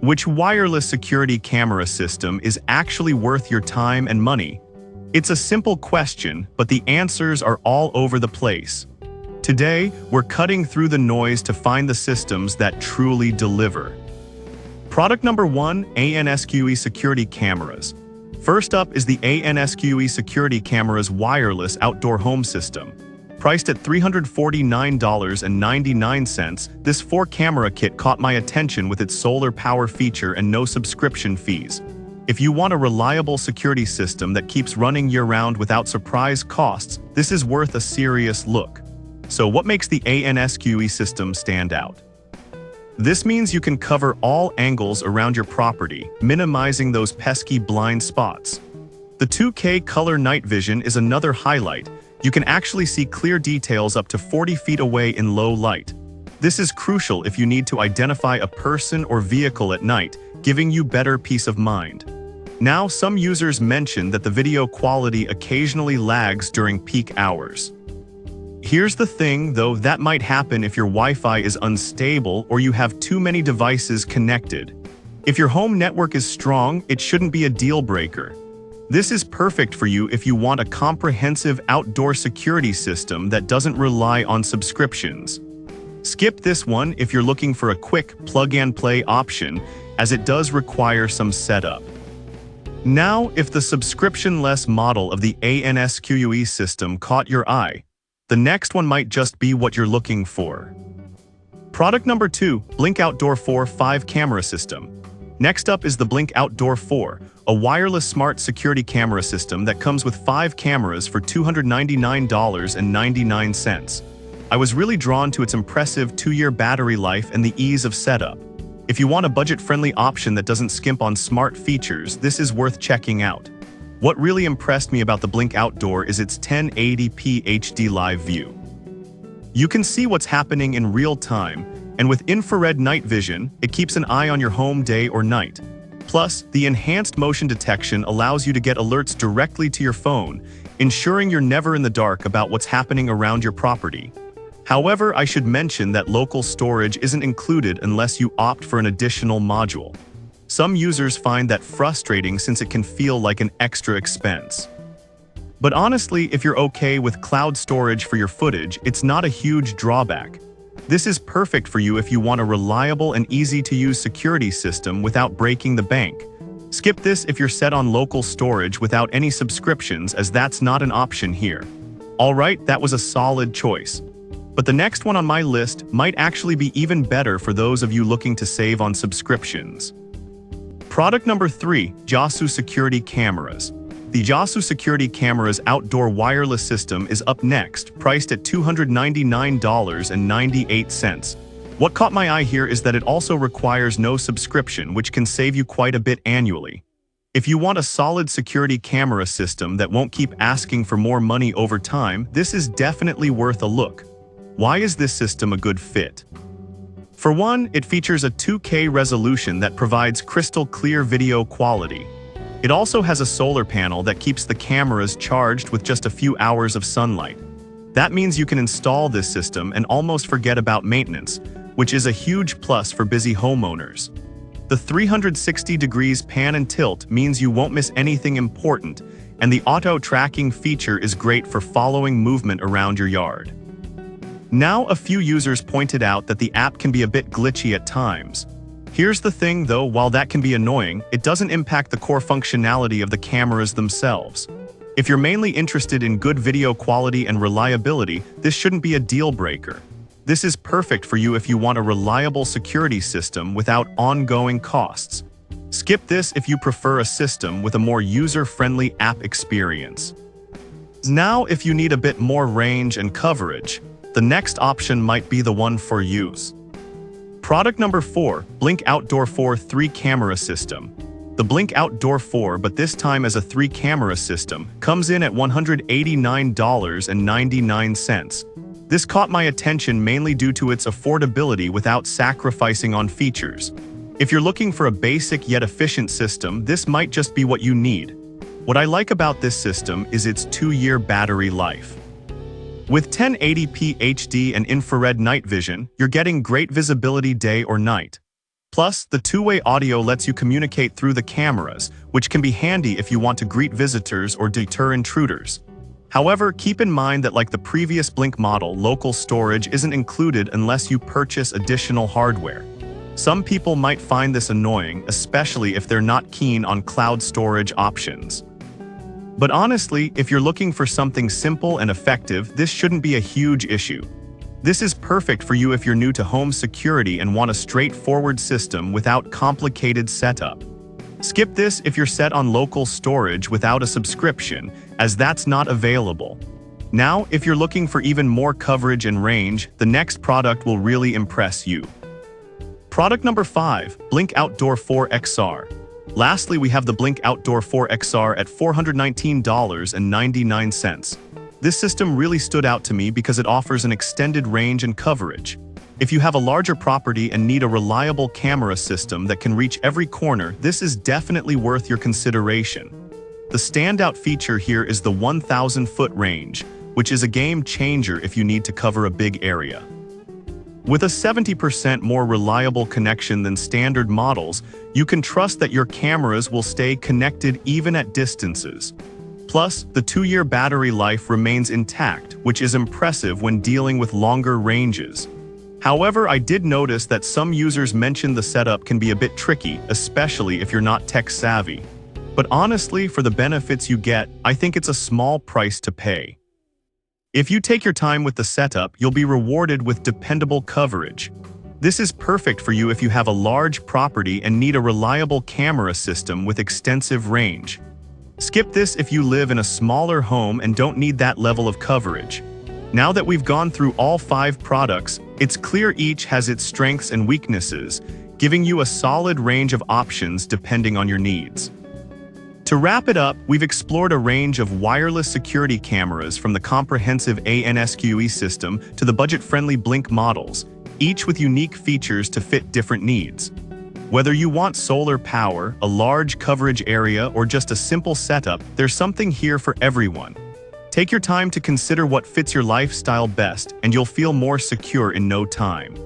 Which wireless security camera system is actually worth your time and money? It's a simple question, but the answers are all over the place. Today, we're cutting through the noise to find the systems that truly deliver. Product number 1, ANSQE Security Cameras. First up is the ANSQE Security Cameras Wireless Outdoor Home System. Priced at $349.99, this 4-camera kit caught my attention with its solar power feature and no subscription fees. If you want a reliable security system that keeps running year-round without surprise costs, this is worth a serious look. So what makes the ANSQE system stand out? This means you can cover all angles around your property, minimizing those pesky blind spots. The 2K color night vision is another highlight. You can actually see clear details up to 40 feet away in low light. This is crucial if you need to identify a person or vehicle at night, giving you better peace of mind. Now, some users mention that the video quality occasionally lags during peak hours. Here's the thing, though, that might happen if your Wi-Fi is unstable or you have too many devices connected. If your home network is strong, it shouldn't be a deal breaker. This is perfect for you if you want a comprehensive outdoor security system that doesn't rely on subscriptions. Skip this one if you're looking for a quick plug-and-play option, as it does require some setup. Now, if the subscription-less model of the ANSQE system caught your eye, the next one might just be what you're looking for. Product number 2, Blink Outdoor 4 5-camera system. Next up is the Blink Outdoor 4, a wireless smart security camera system that comes with 5 cameras for $299.99. I was really drawn to its impressive 2-year battery life and the ease of setup. If you want a budget-friendly option that doesn't skimp on smart features, this is worth checking out. What really impressed me about the Blink Outdoor is its 1080p HD live view. You can see what's happening in real time, and with infrared night vision, it keeps an eye on your home day or night. Plus, the enhanced motion detection allows you to get alerts directly to your phone, ensuring you're never in the dark about what's happening around your property. However, I should mention that local storage isn't included unless you opt for an additional module. Some users find that frustrating since it can feel like an extra expense. But honestly, if you're okay with cloud storage for your footage, it's not a huge drawback. This is perfect for you if you want a reliable and easy-to-use security system without breaking the bank. Skip this if you're set on local storage without any subscriptions, as that's not an option here. Alright, that was a solid choice. But the next one on my list might actually be even better for those of you looking to save on subscriptions. Product number 3, Jasu Security Cameras. The Jasu Security Cameras outdoor wireless system is up next, priced at $299.98. What caught my eye here is that it also requires no subscription, which can save you quite a bit annually. If you want a solid security camera system that won't keep asking for more money over time, this is definitely worth a look. Why is this system a good fit? For one, it features a 2K resolution that provides crystal clear video quality. It also has a solar panel that keeps the cameras charged with just a few hours of sunlight. That means you can install this system and almost forget about maintenance, which is a huge plus for busy homeowners. The 360 degrees pan and tilt means you won't miss anything important, and the auto tracking feature is great for following movement around your yard. Now, a few users pointed out that the app can be a bit glitchy at times. Here's the thing though, while that can be annoying, it doesn't impact the core functionality of the cameras themselves. If you're mainly interested in good video quality and reliability, this shouldn't be a deal breaker. This is perfect for you if you want a reliable security system without ongoing costs. Skip this if you prefer a system with a more user-friendly app experience. Now, if you need a bit more range and coverage, the next option might be the one for you. Product number 4, Blink Outdoor 4 3-camera system. The Blink Outdoor 4, but this time as a 3-camera system, comes in at $189.99. This caught my attention mainly due to its affordability without sacrificing on features. If you're looking for a basic yet efficient system, this might just be what you need. What I like about this system is its 2-year battery life. With 1080p HD and infrared night vision, you're getting great visibility day or night. Plus, the two-way audio lets you communicate through the cameras, which can be handy if you want to greet visitors or deter intruders. However, keep in mind that like the previous Blink model, local storage isn't included unless you purchase additional hardware. Some people might find this annoying, especially if they're not keen on cloud storage options. But honestly, if you're looking for something simple and effective, this shouldn't be a huge issue. This is perfect for you if you're new to home security and want a straightforward system without complicated setup. Skip this if you're set on local storage without a subscription, as that's not available. Now, if you're looking for even more coverage and range, the next product will really impress you. Product number 5, Blink Outdoor 4 XR. Lastly, we have the Blink Outdoor 4 XR at $419.99. This system really stood out to me because it offers an extended range and coverage. If you have a larger property and need a reliable camera system that can reach every corner, this is definitely worth your consideration. The standout feature here is the 1,000-foot range, which is a game changer if you need to cover a big area. With a 70% more reliable connection than standard models, you can trust that your cameras will stay connected even at distances. Plus, the 2-year battery life remains intact, which is impressive when dealing with longer ranges. However, I did notice that some users mentioned the setup can be a bit tricky, especially if you're not tech-savvy. But honestly, for the benefits you get, I think it's a small price to pay. If you take your time with the setup, you'll be rewarded with dependable coverage. This is perfect for you if you have a large property and need a reliable camera system with extensive range. Skip this if you live in a smaller home and don't need that level of coverage. Now that we've gone through all 5 products, it's clear each has its strengths and weaknesses, giving you a solid range of options depending on your needs. To wrap it up, we've explored a range of wireless security cameras from the comprehensive ANSQE system to the budget-friendly Blink models, each with unique features to fit different needs. Whether you want solar power, a large coverage area, or just a simple setup, there's something here for everyone. Take your time to consider what fits your lifestyle best, and you'll feel more secure in no time.